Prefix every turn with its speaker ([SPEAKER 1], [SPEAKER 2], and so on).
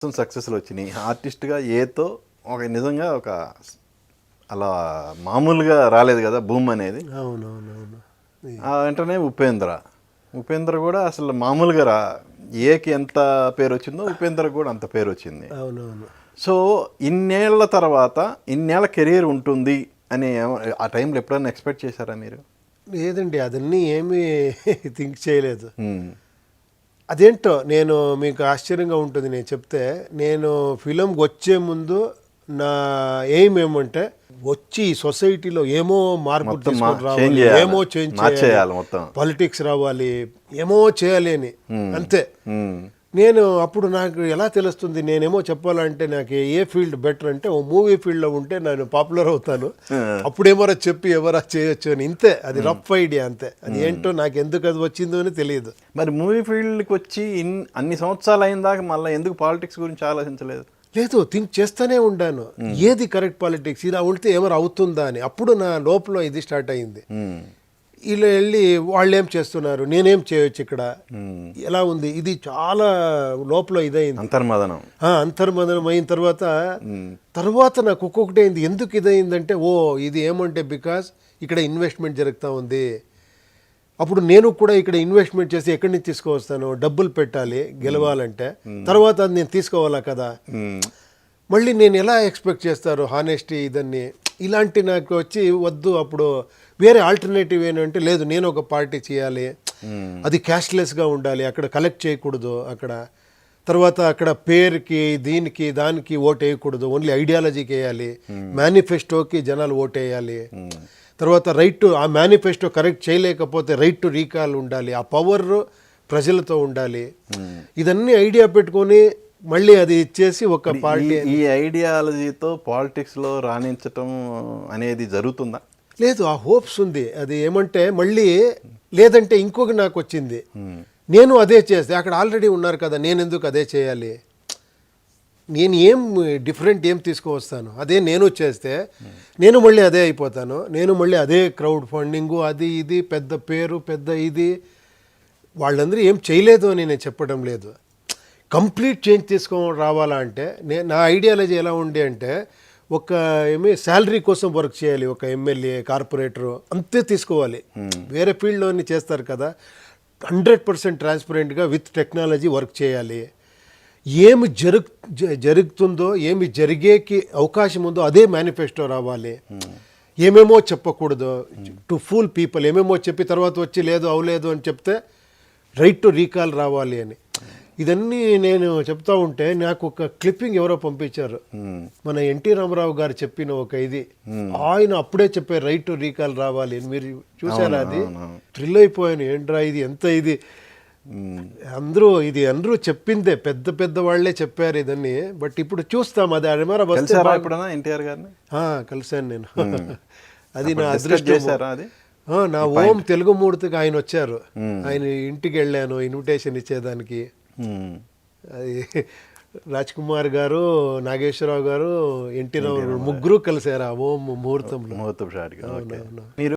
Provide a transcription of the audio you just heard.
[SPEAKER 1] సక్సెస్లు వచ్చినాయి ఆర్టిస్ట్గా ఏతో ఒక నిజంగా ఒక అలా మామూలుగా రాలేదు కదా భూమ్ అనేది.
[SPEAKER 2] అవునవునవును.
[SPEAKER 1] వెంటనే ఉపేంద్ర కూడా అసలు మామూలుగా ఏకి ఎంత పేరు వచ్చిందో ఉపేంద్ర కూడా అంత పేరు వచ్చింది.
[SPEAKER 2] అవునవును.
[SPEAKER 1] సో ఇన్నేళ్ల తర్వాత ఇన్నేళ్ల కెరీర్ ఉంటుంది అని ఆ టైంలో ఎప్పుడైనా ఎక్స్పెక్ట్ చేశారా మీరు?
[SPEAKER 2] లేదండి, అదన్నీ ఏమీ థింక్ చేయలేదు. అదేంటో నేను మీకు ఆశ్చర్యంగా ఉంటుంది నేను చెప్తే, నేను ఫిలంకి వచ్చే ముందు నా ఎయిమ్ ఏమంటే వచ్చి సొసైటీలో ఏమో మార్పు తీసుకొని రావాలి, ఏమో చేంజ్ చేయాలి, పాలిటిక్స్ రావాలి, ఏమో చేయాలి అని అంతే. నేను అప్పుడు నాకు ఎలా తెలుస్తుంది, నేనేమో చెప్పాలంటే నాకు ఏ ఫీల్డ్ బెటర్ అంటే ఓ మూవీ ఫీల్డ్లో ఉంటే నేను పాపులర్ అవుతాను, అప్పుడేమోరా చెప్పి ఎవరా చేయొచ్చు అని. ఇంతే, అది రఫ్ ఐడియా అంతే. అది ఏంటో నాకు ఎందుకు అది వచ్చిందో అని తెలియదు.
[SPEAKER 1] మరి మూవీ ఫీల్డ్కి వచ్చి అన్ని సంవత్సరాలు అయిన దాకా మళ్ళీ ఎందుకు పాలిటిక్స్ గురించి ఆలోచించలేదు?
[SPEAKER 2] లేదు, థింక్ చేస్తూనే ఉండాను, ఏది కరెక్ట్ పాలిటిక్స్, ఇలా ఉంటే ఏమో అవుతుందా అని. అప్పుడు నా లోపల ఇది స్టార్ట్ అయింది. ఇలా వెళ్ళి వాళ్ళు ఏం చేస్తున్నారు, నేనేం చేయొచ్చు ఇక్కడ, ఎలా ఉంది, ఇది చాలా లోపల ఇదైంది, అంతర్మదనం అయిన తర్వాత నాకు ఒక్కొక్కటి అయింది. ఎందుకు ఇదైందంటే ఇది ఏమంటే బికాస్ ఇక్కడ ఇన్వెస్ట్మెంట్ జరుగుతూ ఉంది. అప్పుడు నేను కూడా ఇక్కడ ఇన్వెస్ట్మెంట్ చేసి ఎక్కడి నుంచి తీసుకువస్తాను, డబ్బులు పెట్టాలి గెలవాలంటే, తర్వాత అది నేను తీసుకోవాలా కదా. మళ్ళీ నేను ఎలా ఎక్స్పెక్ట్ చేస్తారు హానెస్టీ ఇదన్నీ, ఇలాంటి నాకు వచ్చి వద్దు. అప్పుడు వేరే ఆల్టర్నేటివ్ ఏంటంటే, లేదు నేను ఒక పార్టీ చేయాలి, అది క్యాష్లెస్గా ఉండాలి, అక్కడ కలెక్ట్ చేయకూడదు, తర్వాత అక్కడ పేరుకి దీనికి దానికి ఓటు వేయకూడదు, ఓన్లీ ఐడియాలజీకి వేయాలి, మేనిఫెస్టోకి జనాలు ఓటు వేయాలి, తర్వాత రైట్ టు ఆ మేనిఫెస్టో కరెక్ట్ చేయలేకపోతే రైట్ టు రీకాల్ ఉండాలి, ఆ పవర్ ప్రజలతో ఉండాలి. ఇదన్నీ ఐడియా పెట్టుకొని మళ్ళీ అది ఇచ్చేసి ఒక పార్టీ.
[SPEAKER 1] ఈ ఐడియాలజీతో పాలిటిక్స్లో రాణించటం అనేది జరుగుతుందా?
[SPEAKER 2] లేదు, ఆ హోప్స్ ఉంది. అది ఏమంటే మళ్ళీ లేదంటే ఇంకొక నాకు వచ్చింది, నేను అదే చేస్తే అక్కడ ఆల్రెడీ ఉన్నారు కదా, నేను ఎందుకు అదే చేయాలి, నేను ఏం డిఫరెంట్ ఏం తీసుకువస్తాను, అదే నేను చేస్తే నేను మళ్ళీ అదే అయిపోతాను, నేను మళ్ళీ అదే క్రౌడ్ ఫండింగు అది ఇది పెద్ద పేరు పెద్ద ఇది. వాళ్ళందరూ ఏం చేయలేదు అని నేను చెప్పడం లేదు, కంప్లీట్ చేంజ్ తీసుకొని రావాలా అంటే నా ఐడియాలజీ ఎలా ఉండే అంటే, ఒక శాలరీ కోసం వర్క్ చేయాలి, ఒక ఎమ్మెల్యే కార్పొరేటరు అంతే తీసుకోవాలి. వేరే ఫీల్డ్లోని చేస్తారు కదా, 100% ట్రాన్స్పరెంట్గా విత్ టెక్నాలజీ వర్క్ చేయాలి. ఏమి జరుగుతుందో ఏమి జరిగేకి అవకాశం ఉందో అదే మేనిఫెస్టో రావాలి, ఏమేమో చెప్పకూడదు టు ఫూల్ పీపుల్. ఏమేమో చెప్పి తర్వాత వచ్చి లేదు అవలేదు అని చెప్తే రైట్ టు రీకాల్ రావాలి అని. ఇదన్నీ నేను చెప్తా ఉంటే నాకు ఒక క్లిప్పింగ్ ఎవరో పంపించారు, మన ఎన్టీ రామారావు గారు చెప్పిన ఒక ఇది, ఆయన అప్పుడే చెప్పారు రైట్ టు రీకాల్ రావాలి అని. మీరు చూసారా? అది థ్రిల్ అయిపోయాను, ఏంట్రా ఇది ఎంత ఇది, అందరూ చెప్పిందే, పెద్ద పెద్ద వాళ్ళే చెప్పారు ఇదన్నీ. బట్ ఇప్పుడు చూస్తాం అది
[SPEAKER 1] ఎన్టీఆర్ గారిని
[SPEAKER 2] కలిసాను నేను. అది నా అదృష్టం. నా ఓం తెలుగు మూర్తికి ఆయన వచ్చారు, ఆయన ఇంటికి వెళ్ళాను ఇన్విటేషన్ ఇచ్చేదానికి. అది రాజ్ కుమార్ గారు, నాగేశ్వరరావు గారు, ఎన్టీ రామారావు ముగ్గురు కలిసారు ఆ ఓం ముహూర్తంలో.
[SPEAKER 1] మీరు